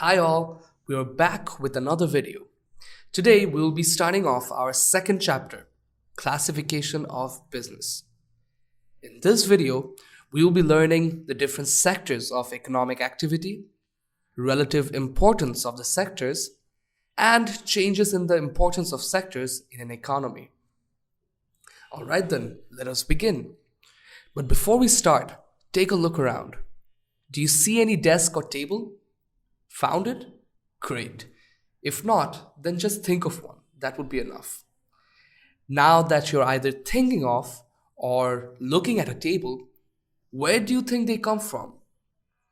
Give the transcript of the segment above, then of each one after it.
Hi all, we are back with another video. Today we will be starting off our second chapter, Classification of Business. In this video, we will be learning the different sectors of economic activity, relative importance of the sectors, and changes in the importance of sectors in an economy. Alright then, let us begin. But before we start, take a look around. Do you see any desk or table? Found it? Great. If not, then just think of one. That would be enough. Now that you're either thinking of or looking at a table, where do you think they come from?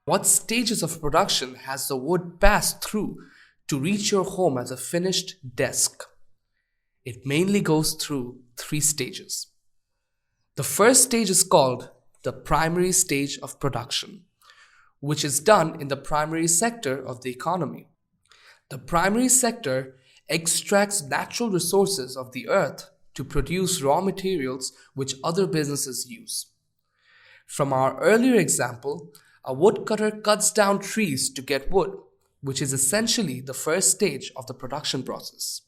What stages of production has the wood passed through to reach your home as a finished desk? It mainly goes through 3 stages. The first stage is called the primary stage of production, which is done in the primary sector of the economy. The primary sector extracts natural resources of the earth to produce raw materials which other businesses use. From our earlier example, a woodcutter cuts down trees to get wood, which is essentially the first stage of the production process.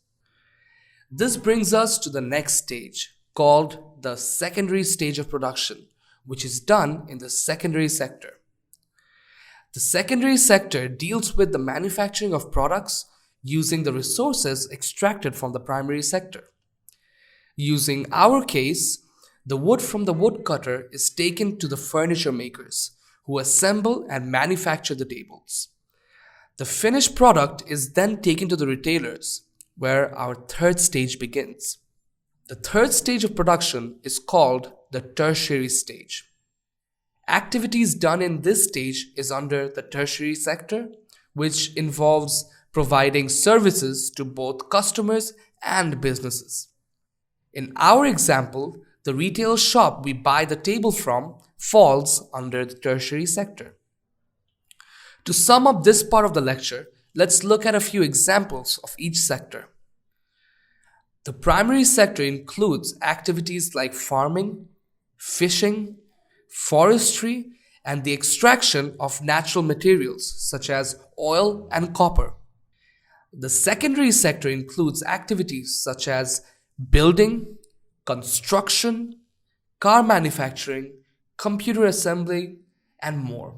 This brings us to the next stage, called the secondary stage of production, which is done in the secondary sector. The secondary sector deals with the manufacturing of products using the resources extracted from the primary sector. Using our case, the wood from the woodcutter is taken to the furniture makers, who assemble and manufacture the tables. The finished product is then taken to the retailers, where our third stage begins. The third stage of production is called the tertiary stage. Activities done in this stage is under the tertiary sector, which involves providing services to both customers and businesses. In our example, the retail shop we buy the table from falls under the tertiary sector. To sum up this part of the lecture, let's look at a few examples of each sector. The primary sector includes activities like farming, fishing, forestry, and the extraction of natural materials such as oil and copper. The secondary sector includes activities such as building, construction, car manufacturing, computer assembly, and more.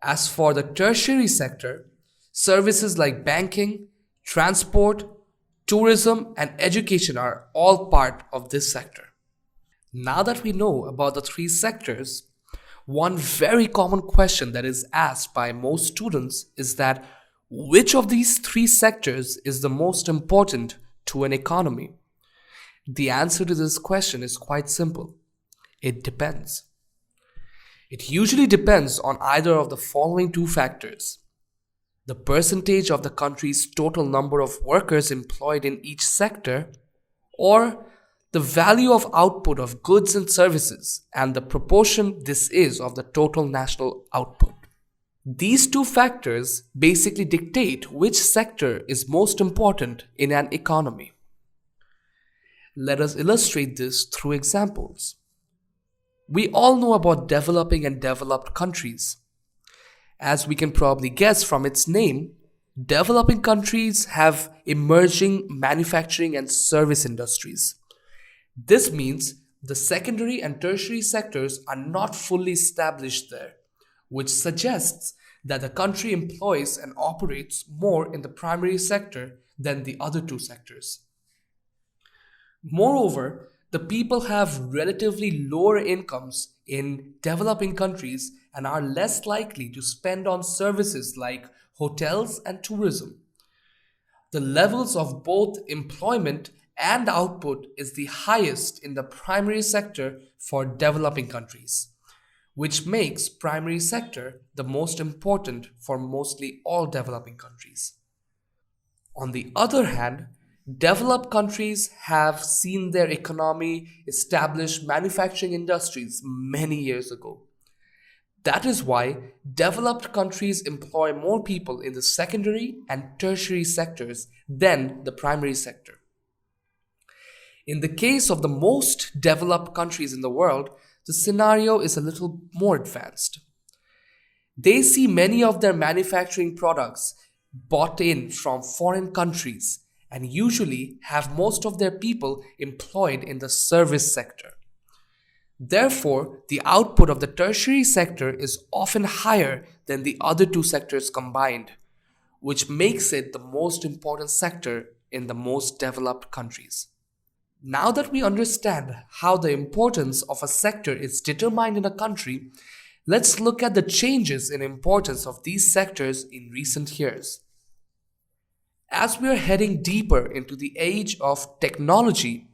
As for the tertiary sector, services like banking, transport, tourism, and education are all part of this sector. Now that we know about the 3 sectors, one very common question that is asked by most students is that which of these 3 sectors is the most important to an economy? The answer to this question is quite simple. It depends. It usually depends on either of the following 2 factors: the percentage of the country's total number of workers employed in each sector, or the value of output of goods and services and the proportion this is of the total national output. These 2 factors basically dictate which sector is most important in an economy. Let us illustrate this through examples. We all know about developing and developed countries. As we can probably guess from its name, developing countries have emerging manufacturing and service industries. This means the secondary and tertiary sectors are not fully established there, which suggests that the country employs and operates more in the primary sector than the other 2 sectors. Moreover, the people have relatively lower incomes in developing countries and are less likely to spend on services like hotels and tourism. The levels of both employment and output is the highest in the primary sector for developing countries, which makes primary sector the most important for mostly all developing countries. On the other hand, developed countries have seen their economy establish manufacturing industries many years ago. That is why developed countries employ more people in the secondary and tertiary sectors than the primary sector. In the case of the most developed countries in the world, the scenario is a little more advanced. They see many of their manufacturing products bought in from foreign countries and usually have most of their people employed in the service sector. Therefore, the output of the tertiary sector is often higher than the other two sectors combined, which makes it the most important sector in the most developed countries. Now that we understand how the importance of a sector is determined in a country, let's look at the changes in importance of these sectors in recent years. As we are heading deeper into the age of technology,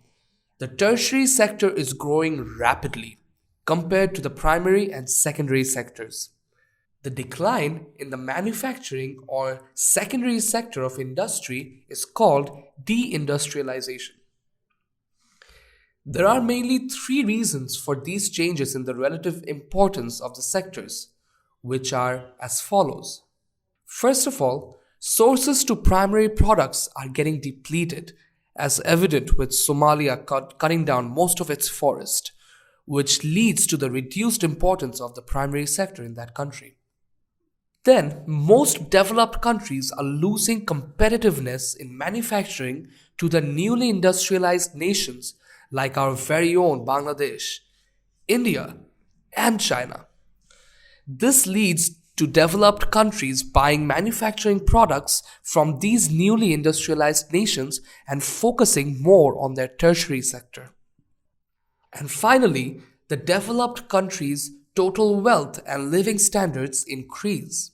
the tertiary sector is growing rapidly compared to the primary and secondary sectors. The decline in the manufacturing or secondary sector of industry is called deindustrialization. There are mainly three reasons for these changes in the relative importance of the sectors, which are as follows. First of all, sources to primary products are getting depleted, as evident with Somalia cutting down most of its forest, which leads to the reduced importance of the primary sector in that country. Then, most developed countries are losing competitiveness in manufacturing to the newly industrialized nations like our very own Bangladesh, India, and China. This leads to developed countries buying manufacturing products from these newly industrialized nations and focusing more on their tertiary sector. And finally, the developed countries' total wealth and living standards increase.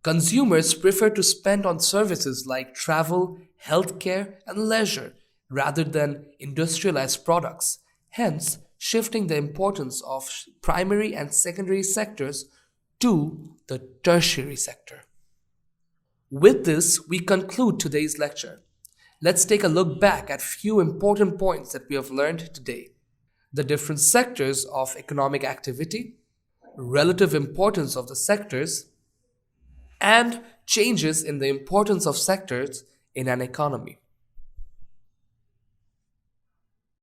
Consumers prefer to spend on services like travel, healthcare, and leisure rather than industrialized products, hence shifting the importance of primary and secondary sectors to the tertiary sector. With this, we conclude today's lecture. Let's take a look back at few important points that we have learned today. The different sectors of economic activity, relative importance of the sectors, and changes in the importance of sectors in an economy.